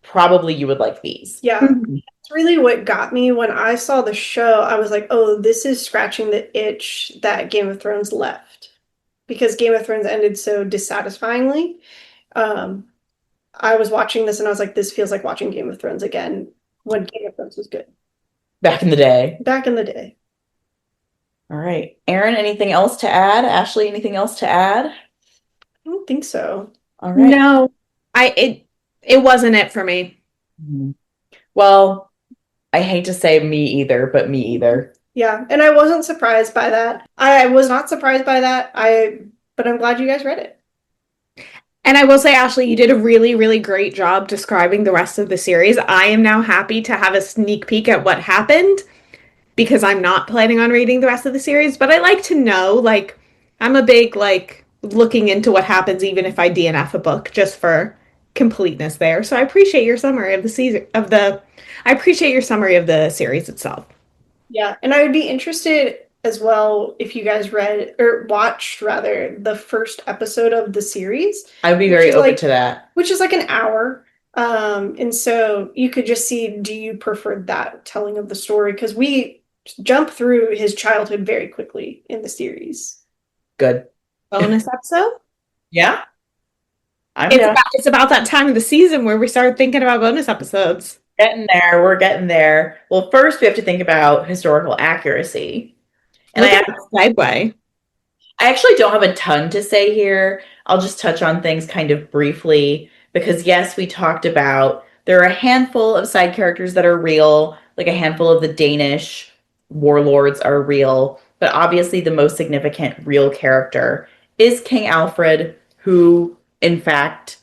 probably you would like these. Yeah. That's really what got me when I saw the show. I was like, oh, this is scratching the itch that Game of Thrones left. Because Game of Thrones ended so dissatisfyingly. I was watching this and I was like, this feels like watching Game of Thrones again when Game of Thrones was good. Back in the day. Back in the day. All right. Erin, anything else to add? Ashley, anything else to add? I don't think so. All right. No, it wasn't it for me. Well, I hate to say me either, but me either. Yeah, and I wasn't surprised by that. I was not surprised by that. But I'm glad you guys read it. And I will say, Ashley, you did a really, really great job describing the rest of the series. I am now happy to have a sneak peek at what happened because I'm not planning on reading the rest of the series, but I like to know, like, I'm a big, like, looking into what happens even if I DNF a book just for completeness there. So I appreciate your summary of the series itself. Yeah, and I would be interested as well if you guys read or watched rather the first episode of the series. I would be very open to that. Which is like an hour. And so you could just see, do you prefer that telling of the story? Because we jump through his childhood very quickly in the series. Good. Bonus episode? Yeah. It's about that time of the season where we start thinking about bonus episodes. Getting there. We're getting there. Well, first we have to think about historical accuracy. And segue. I actually don't have a ton to say here. I'll just touch on things kind of briefly because yes, we talked about there are a handful of side characters that are real, like a handful of the Danish warlords are real, but obviously the most significant real character is King Alfred, who in fact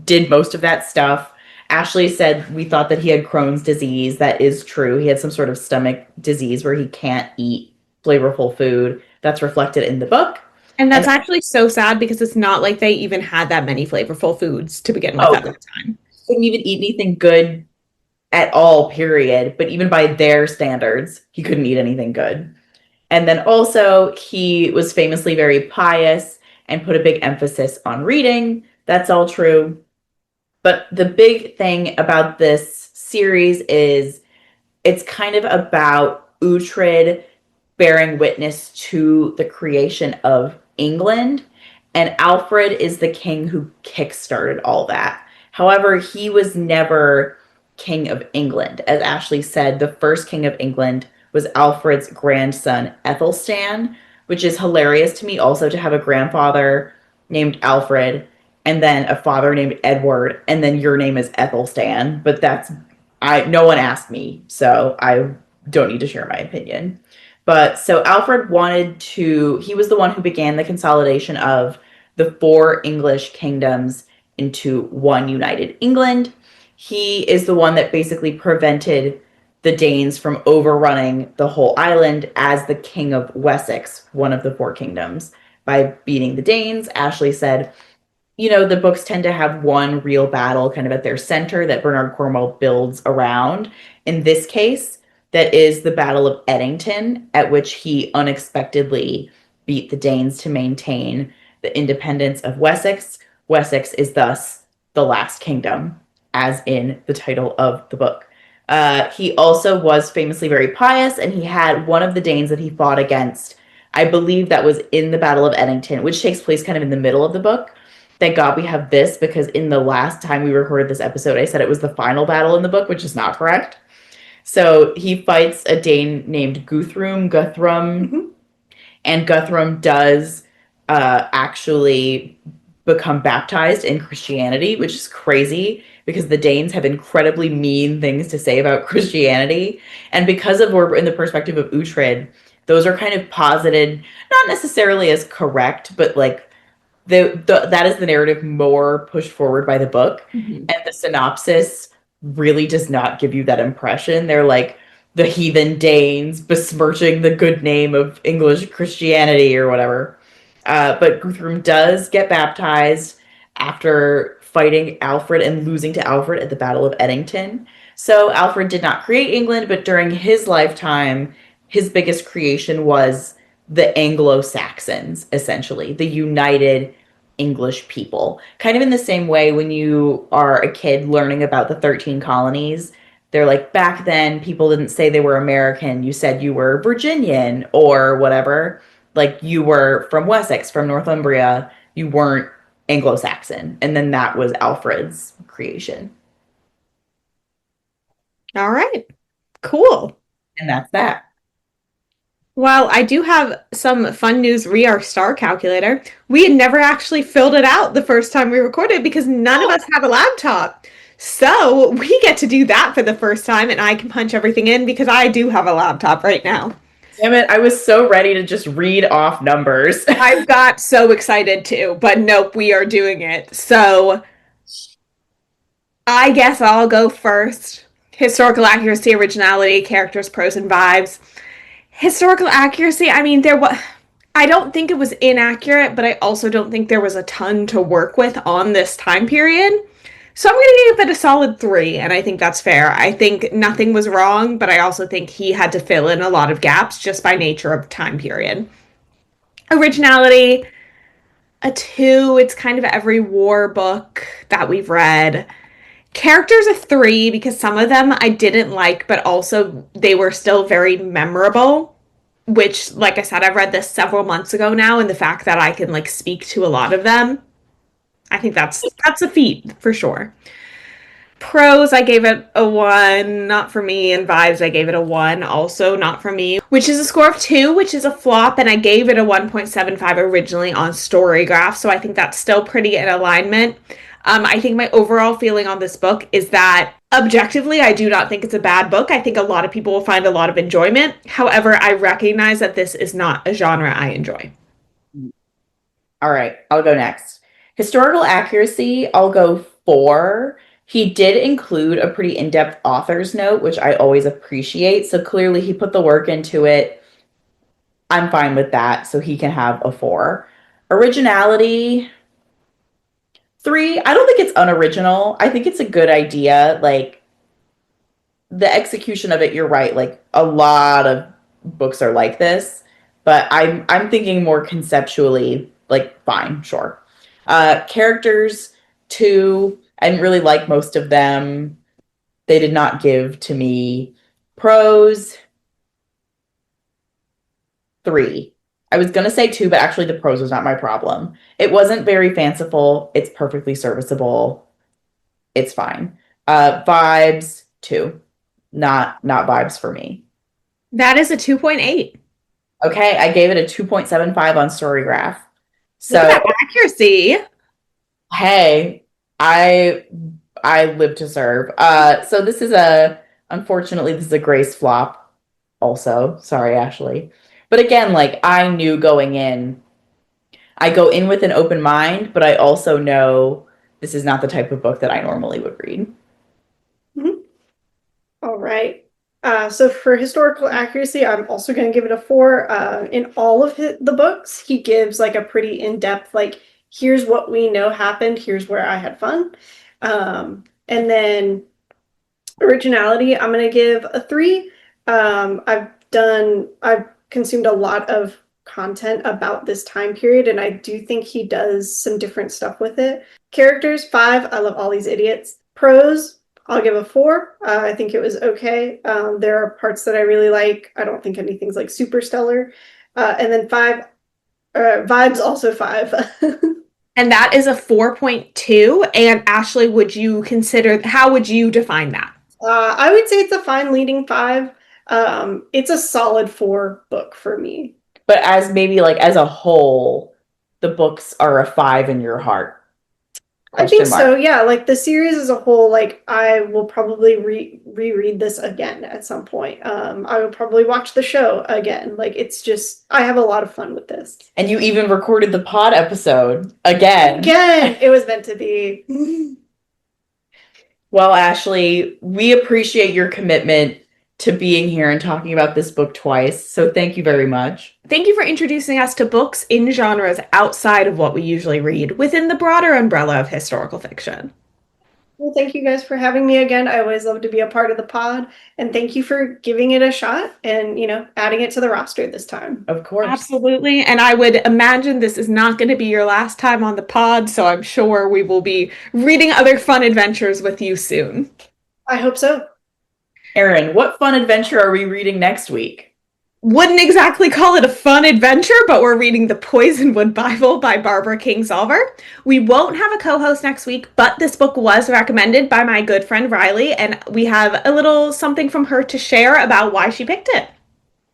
did most of that stuff. Ashley said we thought that he had Crohn's disease. That is true. He had some sort of stomach disease where he can't eat flavorful food. That's reflected in the book. And that's actually so sad because it's not like they even had that many flavorful foods to begin with at that time. Couldn't even eat anything good at all, period. But even by their standards, he couldn't eat anything good. And then also, he was famously very pious and put a big emphasis on reading. That's all true. But the big thing about this series is it's kind of about Uhtred bearing witness to the creation of England, and Alfred is the king who kickstarted all that. However, he was never king of England. As Ashley said, the first king of England was Alfred's grandson, Ethelstan, which is hilarious to me also to have a grandfather named Alfred and then a father named Edward, and then your name is Ethelstan. But that's I no one asked me, so I don't need to share my opinion. But so Alfred he was the one who began the consolidation of the four English kingdoms into one united England. He is the one that basically prevented the Danes from overrunning the whole island as the King of Wessex, one of the four kingdoms, by beating the Danes. Ashley said, the books tend to have one real battle kind of at their center that Bernard Cornwell builds around. In this case, that is the Battle of Edington, at which he unexpectedly beat the Danes to maintain the independence of Wessex. Wessex is thus the last kingdom, as in the title of the book. He also was famously very pious, and he had one of the Danes that he fought against. I believe that was in the Battle of Edington, which takes place kind of in the middle of the book. Thank God we have this, because in the last time we recorded this episode, I said it was the final battle in the book, which is not correct. So he fights a Dane named Guthrum, and Guthrum does actually become baptized in Christianity, which is crazy because the Danes have incredibly mean things to say about Christianity. And because of we're in the perspective of Uhtred, those are kind of posited, not necessarily as correct, but like that is the narrative more pushed forward by the book. Mm-hmm. And the synopsis really does not give you that impression. They're like the heathen Danes besmirching the good name of English Christianity or whatever. But Guthrum does get baptized after fighting Alfred and losing to Alfred at the Battle of Edington. So Alfred did not create England, but during his lifetime, his biggest creation was the Anglo-Saxons, essentially, the united English people. Kind of in the same way when you are a kid learning about the 13 colonies, they're like, back then, people didn't say they were American. You said you were Virginian or whatever. Like you were from Wessex, from Northumbria. You weren't Anglo-Saxon. And then that was Alfred's creation. All right. Cool. And that's that. Well, I do have some fun news re our star calculator. We had never actually filled it out the first time we recorded because none of us have a laptop. So we get to do that for the first time, and I can punch everything in because I do have a laptop right now. Damn it, I was so ready to just read off numbers. I've got so excited too, but nope, we are doing it. So I guess I'll go first. Historical accuracy, originality, characters, prose, and vibes. Historical accuracy, I mean, I don't think it was inaccurate, but I also don't think there was a ton to work with on this time period. So I'm going to give it a solid 3, and I think that's fair. I think nothing was wrong, but I also think he had to fill in a lot of gaps just by nature of time period. Originality, a 2. It's kind of every war book that we've read. Characters, a 3, because some of them I didn't like, but also they were still very memorable, which, like I said, I've read this several months ago now, and the fact that I can, like, speak to a lot of them, I think that's a feat, for sure. Prose, I gave it a 1, not for me, and vibes, I gave it a 1, also not for me, which is a score of 2, which is a flop, and I gave it a 1.75 originally on Storygraph, so I think that's still pretty in alignment. I think my overall feeling on this book is that objectively, I do not think it's a bad book. I think a lot of people will find a lot of enjoyment. However, I recognize that this is not a genre I enjoy. All right, I'll go next. Historical accuracy, I'll go 4. He did include a pretty in-depth author's note, which I always appreciate. So clearly he put the work into it. I'm fine with that, so he can have a 4. Originality, 3. I don't think it's unoriginal. I think it's a good idea. Like, the execution of it, you're right. Like, a lot of books are like this. But I'm thinking more conceptually, like, fine, sure. Characters, 2. I didn't really like most of them. They did not give to me. Prose, 3. I was going to say 2, but actually the prose was not my problem. It wasn't very fanciful. It's perfectly serviceable. It's fine. Vibes, 2. Not vibes for me. That is a 2.8. Okay, I gave it a 2.75 on Storygraph. Look at So, that accuracy. hey, I I live to serve. So unfortunately this is a Grace flop also. Sorry, Ashley. But again, like I knew going in, I go in with an open mind, but I also know this is not the type of book that I normally would read. Mhm. All right. So for historical accuracy, I'm also going to give it a 4. In all of the books, he gives like a pretty in-depth, like, here's what we know happened, here's where I had fun. And then originality, I'm going to give a 3. I've consumed a lot of content about this time period, and I do think he does some different stuff with it. Characters, 5. I love all these idiots. Prose, I'll give a 4. I think it was okay. There are parts that I really like. I don't think anything's like super stellar. And then 5, vibes, also 5. And that is a 4.2. And Ashley, how would you define that? I would say it's a fine leading 5. It's a solid 4 book for me. But as maybe like as a whole, the books are a 5 in your heart. I think Question so, mark. yeah. Like the series as a whole, like I will probably reread this again at some point. I will probably watch the show again. Like it's just, I have a lot of fun with this. And you even recorded the pod episode again. Again, it was meant to be. Well, Ashley, we appreciate your commitment to being here and talking about this book twice. So thank you very much. Thank you for introducing us to books in genres outside of what we usually read within the broader umbrella of historical fiction. Well, thank you guys for having me again. I always love to be a part of the pod, and thank you for giving it a shot and, adding it to the roster this time. Of course. Absolutely. And I would imagine this is not going to be your last time on the pod, so I'm sure we will be reading other fun adventures with you soon. I hope so. Erin, what fun adventure are we reading next week? Wouldn't exactly call it a fun adventure, but we're reading The Poisonwood Bible by Barbara Kingsolver. We won't have a co-host next week, but this book was recommended by my good friend Riley, and we have a little something from her to share about why she picked it.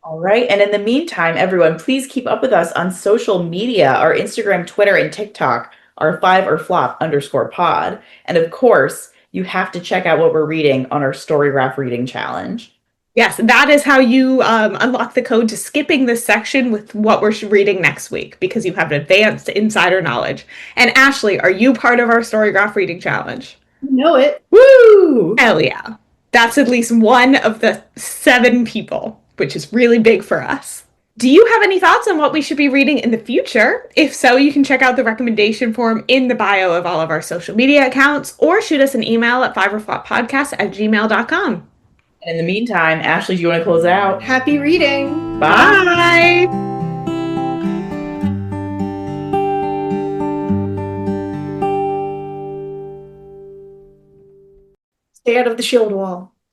All right. And in the meantime, everyone, please keep up with us on social media. Our Instagram, Twitter, and TikTok are 5orflop_pod. And of course, you have to check out what we're reading on our Storygraph reading challenge. Yes, that is how you unlock the code to skipping this section with what we're reading next week, because you have advanced insider knowledge. And Ashley, are you part of our Storygraph reading challenge? You know it. Woo! Hell yeah. That's at least one of the 7 people, which is really big for us. Do you have any thoughts on what we should be reading in the future? If so, you can check out the recommendation form in the bio of all of our social media accounts, or shoot us an email at 5orfloppodcast@gmail.com. And in the meantime, Ashley, do you want to close it out? Happy reading. Bye! Stay out of the shield wall.